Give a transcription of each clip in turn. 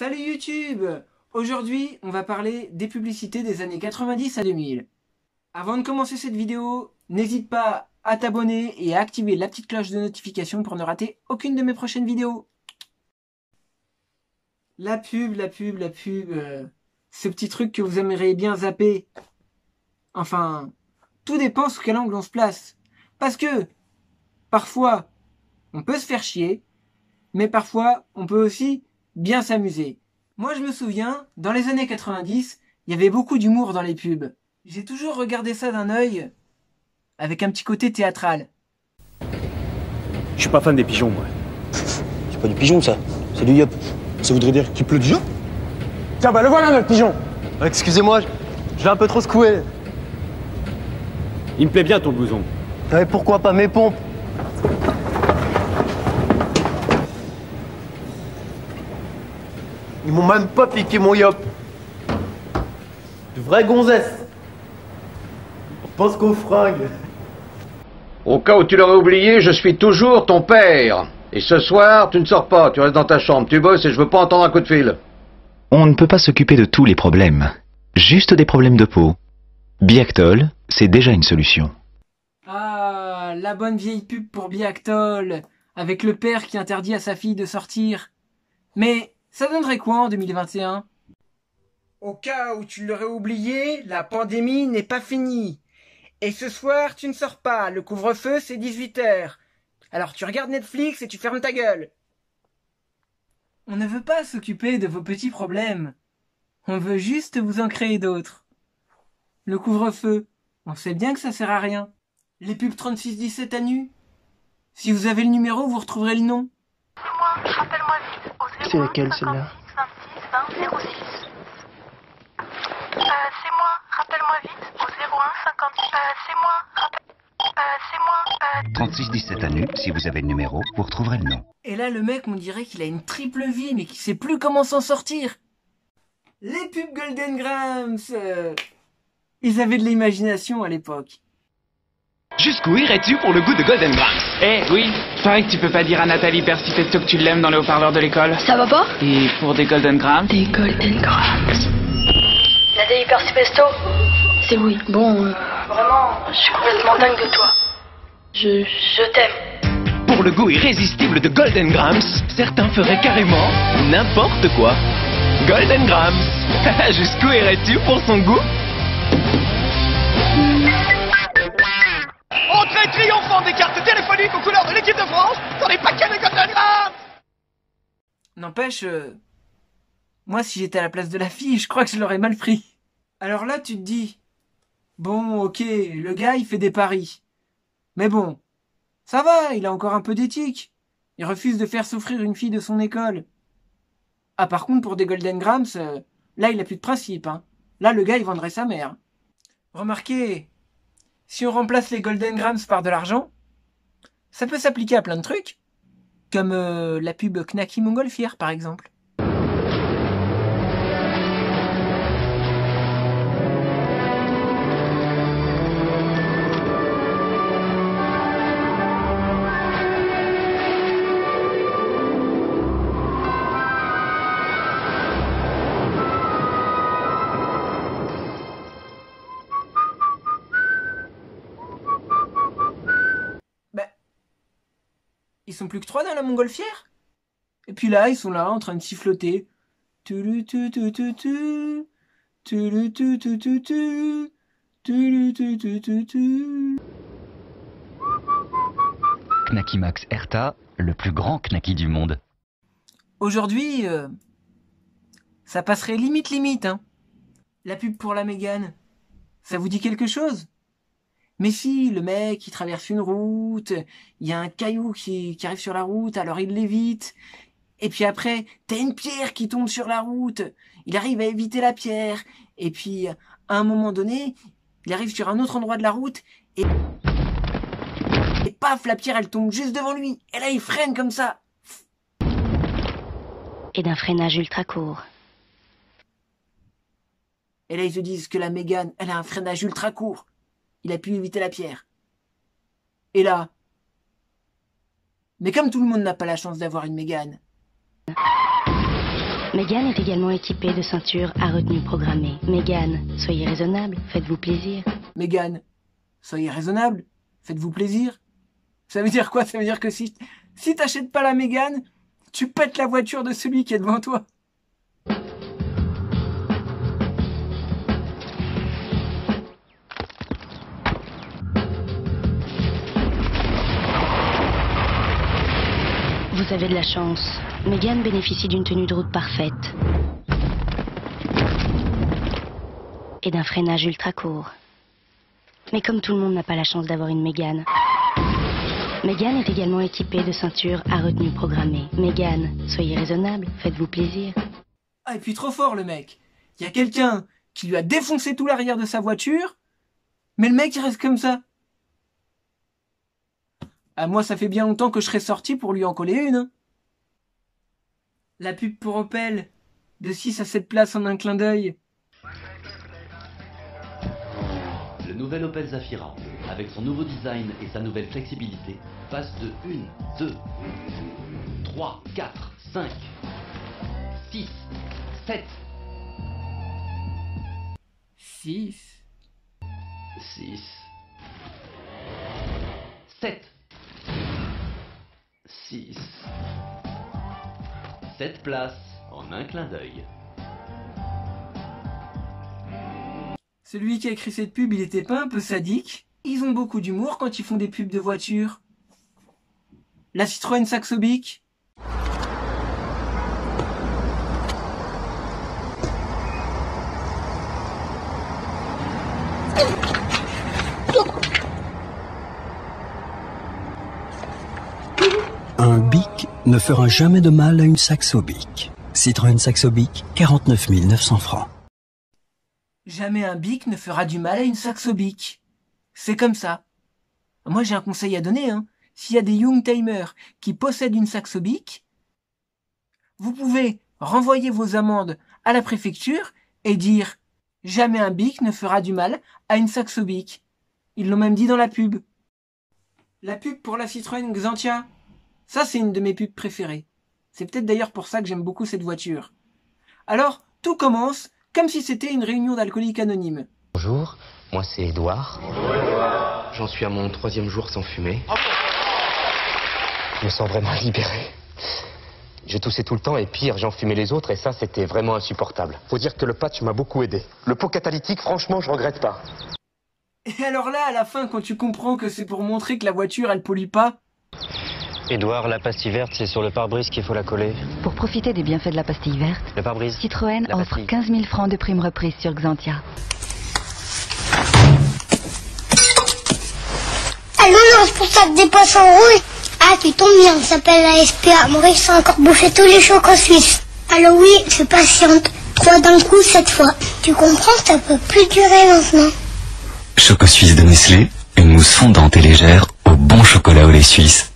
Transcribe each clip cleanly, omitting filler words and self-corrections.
Salut YouTube! Aujourd'hui, on va parler des publicités des années 90 à 2000. Avant de commencer cette vidéo, n'hésite pas à t'abonner et à activer la petite cloche de notification pour ne rater aucune de mes prochaines vidéos. La pub, ce petit truc que vous aimeriez bien zapper. Enfin, tout dépend sous quel angle on se place. Parce que, parfois, on peut se faire chier, mais parfois, on peut aussi bien s'amuser. Moi, je me souviens, dans les années 90, il y avait beaucoup d'humour dans les pubs. J'ai toujours regardé ça d'un œil avec un petit côté théâtral. Je suis pas fan des pigeons, moi. C'est pas du pigeon, ça. C'est du yop. Ça voudrait dire qu'il pleut déjà? Tiens, bah le voilà, notre pigeon. Excusez-moi, je l'ai un peu trop secoué. Il me plaît bien ton blouson. Ouais, pourquoi pas mes pompes? Ils m'ont même pas piqué mon yop. De vraies gonzesses. On pense qu'aux fringues. Au cas où tu l'aurais oublié, je suis toujours ton père. Et ce soir, tu ne sors pas, tu restes dans ta chambre, tu bosses et je veux pas entendre un coup de fil. On ne peut pas s'occuper de tous les problèmes, juste des problèmes de peau. Biactol, c'est déjà une solution. Ah, la bonne vieille pub pour Biactol, avec le père qui interdit à sa fille de sortir. Mais ça donnerait quoi en 2021? Au cas où tu l'aurais oublié, la pandémie n'est pas finie. Et ce soir, tu ne sors pas, le couvre-feu c'est 18h. Alors tu regardes Netflix et tu fermes ta gueule. On ne veut pas s'occuper de vos petits problèmes. On veut juste vous en créer d'autres. Le couvre-feu, on sait bien que ça sert à rien. Les pubs 3617 à nu. Si vous avez le numéro, vous retrouverez le nom. Rappelle-moi vite au 01 C'est laquelle, celle-là? 56 26 20 06. C'est moi, rappelle-moi vite au 01 56. C'est moi, c'est moi. 3617 à nu, si vous avez le numéro, vous retrouverez le nom. Et là, le mec, on dirait qu'il a une triple vie, mais qu'il sait plus comment s'en sortir. Les pubs Golden Grams, ils avaient de l'imagination à l'époque. Jusqu'où irais-tu pour le goût de Golden Grams? Eh oui, pareil que tu peux pas dire à Nathalie Persifesto que tu l'aimes dans les haut-parleurs de l'école. Ça va pas? Et pour des Golden Grams? Des Golden Grams. Nathalie Persifesto? C'est oui. Bon, vraiment, je suis complètement dingue de toi. Je t'aime. Pour le goût irrésistible de Golden Grams, certains feraient carrément n'importe quoi. Golden Grams. Jusqu'où irais-tu pour son goût? Entrée triomphante des cartes téléphoniques aux couleurs de l'équipe de France dans les paquets de Golden Grams. N'empêche, moi si j'étais à la place de la fille, je crois que je l'aurais mal pris. Alors là, tu te dis, bon, ok, le gars il fait des paris. Mais bon, ça va, il a encore un peu d'éthique. Il refuse de faire souffrir une fille de son école. Ah par contre, pour des Golden Grams, là il a plus de principe, hein. Là le gars il vendrait sa mère. Remarquez, si on remplace les Golden Grams par de l'argent, ça peut s'appliquer à plein de trucs. Comme la pub Knacky Montgolfière par exemple. Ils sont plus que 3 dans la montgolfière. Et puis là, ils sont là en train de siffloter. Knacky Max Erta, le plus grand knacky du monde. Aujourd'hui, ça passerait limite, hein. La pub pour la Mégane, ça vous dit quelque chose? Mais si, le mec, il traverse une route, il y a un caillou qui arrive sur la route, alors il l'évite. Et puis après, t'as une pierre qui tombe sur la route. Il arrive à éviter la pierre. Et puis, à un moment donné, il arrive sur un autre endroit de la route et paf, la pierre, elle tombe juste devant lui. Et là, il freine comme ça. Et d'un freinage ultra court. Et là, ils se disent que la Mégane, elle a un freinage ultra court. Il a pu éviter la pierre. Et là, mais comme tout le monde n'a pas la chance d'avoir une Mégane, Mégane est également équipée de ceintures à retenue programmée. Mégane, soyez raisonnable, faites-vous plaisir. Mégane, soyez raisonnable, faites-vous plaisir. Ça veut dire quoi? Ça veut dire que si t'achètes pas la Mégane, tu pètes la voiture de celui qui est devant toi. Vous avez de la chance. Mégane bénéficie d'une tenue de route parfaite. Et d'un freinage ultra court. Mais comme tout le monde n'a pas la chance d'avoir une Mégane, Mégane est également équipée de ceintures à retenue programmée. Mégane, soyez raisonnable, faites-vous plaisir. Ah, et puis trop fort le mec. Il y a quelqu'un qui lui a défoncé tout l'arrière de sa voiture, mais le mec il reste comme ça. Ah, moi ça fait bien longtemps que je serais sorti pour lui en coller une. Hein. La pub pour Opel, de 6 à 7 places en un clin d'œil. Le nouvel Opel Zafira, avec son nouveau design et sa nouvelle flexibilité, passe de 1, 2, 3, 4, 5, 6, 7. 6. 6. 7. 6. 7 places en un clin d'œil. Celui qui a écrit cette pub, il était pas un peu sadique? Ils ont beaucoup d'humour quand ils font des pubs de voitures. La Citroën Saxo Bic. Un Bic ne fera jamais de mal à une Saxo Bic. Citroën Saxo Bic, 49 900 francs. Jamais un Bic ne fera du mal à une Saxo Bic. C'est comme ça. Moi j'ai un conseil à donner, hein. S'il y a des Youngtimers qui possèdent une Saxo Bic, vous pouvez renvoyer vos amendes à la préfecture et dire « Jamais un Bic ne fera du mal à une Saxo Bic ». Ils l'ont même dit dans la pub. La pub pour la Citroën Xantia, ça c'est une de mes pubs préférées. C'est peut-être d'ailleurs pour ça que j'aime beaucoup cette voiture. Alors, tout commence comme si c'était une réunion d'alcooliques anonymes. Bonjour, moi c'est Edouard. J'en suis à mon 3e jour sans fumer. Je me sens vraiment libéré. Je toussais tout le temps et pire, j'en fumais les autres et ça c'était vraiment insupportable. Faut dire que le patch m'a beaucoup aidé. Le pot catalytique, franchement, je regrette pas. Et alors là, à la fin, quand tu comprends que c'est pour montrer que la voiture, elle pollue pas... Edouard, la pastille verte, c'est sur le pare-brise qu'il faut la coller. Pour profiter des bienfaits de la pastille verte, le pare-brise, Citroën offre 15 000 francs de prime reprise sur Xantia. Allô, le responsable des poissons rouges? Ah, tu tombes bien, on s'appelle la SPA. Maurice a encore bouffé tous les chocos suisses. Allô, oui, je patiente. 3 d'un coup cette fois. Tu comprends, ça peut plus durer maintenant. Choco Suisse de Nestlé, une mousse fondante et légère au bon chocolat au lait suisse.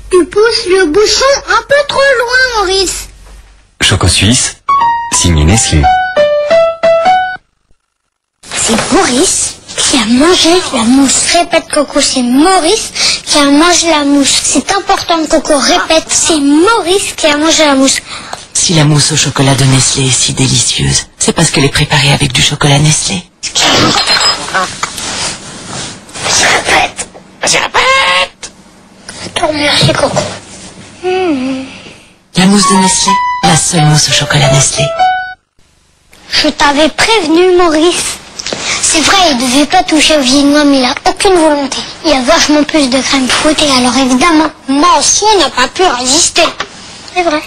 Tu pousses le bouchon un peu trop loin, Maurice. Choco Suisse, signé Nestlé. C'est Maurice qui a mangé la mousse. Répète, Coco, c'est Maurice qui a mangé la mousse. C'est important, Coco, répète, c'est Maurice qui a mangé la mousse. Si la mousse au chocolat de Nestlé est si délicieuse, c'est parce qu'elle est préparée avec du chocolat Nestlé. Vas-y, répète. Vas-y, répète. Attends, merci, Coco. La mousse de Nestlé, la seule mousse au chocolat Nestlé. Je t'avais prévenu, Maurice. C'est vrai, il devait pas toucher au viennois, mais il a aucune volonté. Il y a vachement plus de crème fouettée, alors évidemment, moi aussi, on n'a pas pu résister. C'est vrai.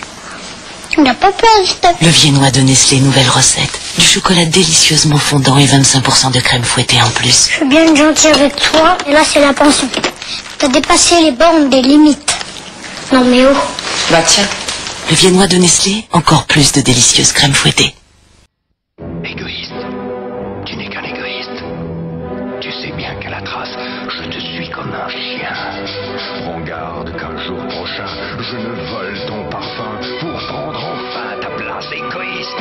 On n'a pas pu résister. Le viennois de Nestlé, nouvelle recette. Du chocolat délicieusement fondant et 25% de crème fouettée en plus. Je suis bien gentil avec toi, et là, c'est la pension. T'as dépassé les bornes des limites. Non mais oh. Bah tiens. Le viennois de Nestlé, encore plus de délicieuse crème fouettée. Égoïste. Tu n'es qu'un égoïste. Tu sais bien qu'à la trace, je te suis comme un chien. Prends garde qu'un jour prochain, je ne vole ton parfum pour prendre enfin ta place, égoïste.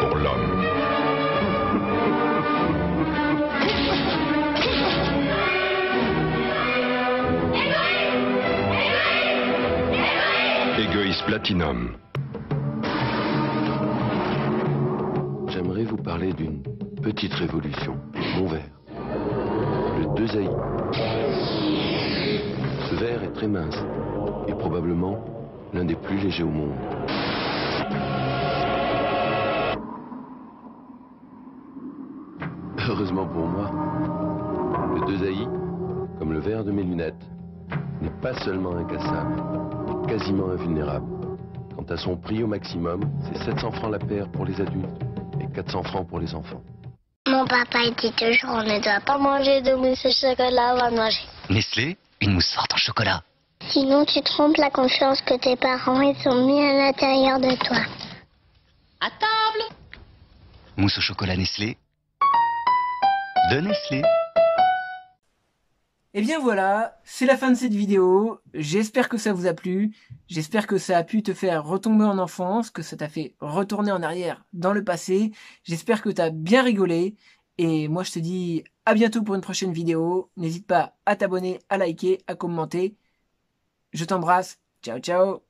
Pour l'homme. Égoïste Platinum. J'aimerais vous parler d'une petite révolution. Mon verre. Le 2AI. Ce verre est très mince et probablement l'un des plus légers au monde. Heureusement pour moi, le 2AI, comme le verre de mes lunettes, n'est pas seulement incassable, mais quasiment invulnérable. Quant à son prix au maximum, c'est 700 francs la paire pour les adultes et 400 francs pour les enfants. Mon papa il dit toujours on ne doit pas manger de mousse au chocolat avant de manger. Nestlé, une mousse forte en chocolat. Sinon tu trompes la confiance que tes parents ils ont mis à l'intérieur de toi. À table. Mousse au chocolat Nestlé. De Nestlé. Et bien voilà, c'est la fin de cette vidéo. J'espère que ça vous a plu. J'espère que ça a pu te faire retomber en enfance, que ça t'a fait retourner en arrière dans le passé. J'espère que t'as bien rigolé. Et moi je te dis à bientôt pour une prochaine vidéo. N'hésite pas à t'abonner, à liker, à commenter. Je t'embrasse. Ciao ciao.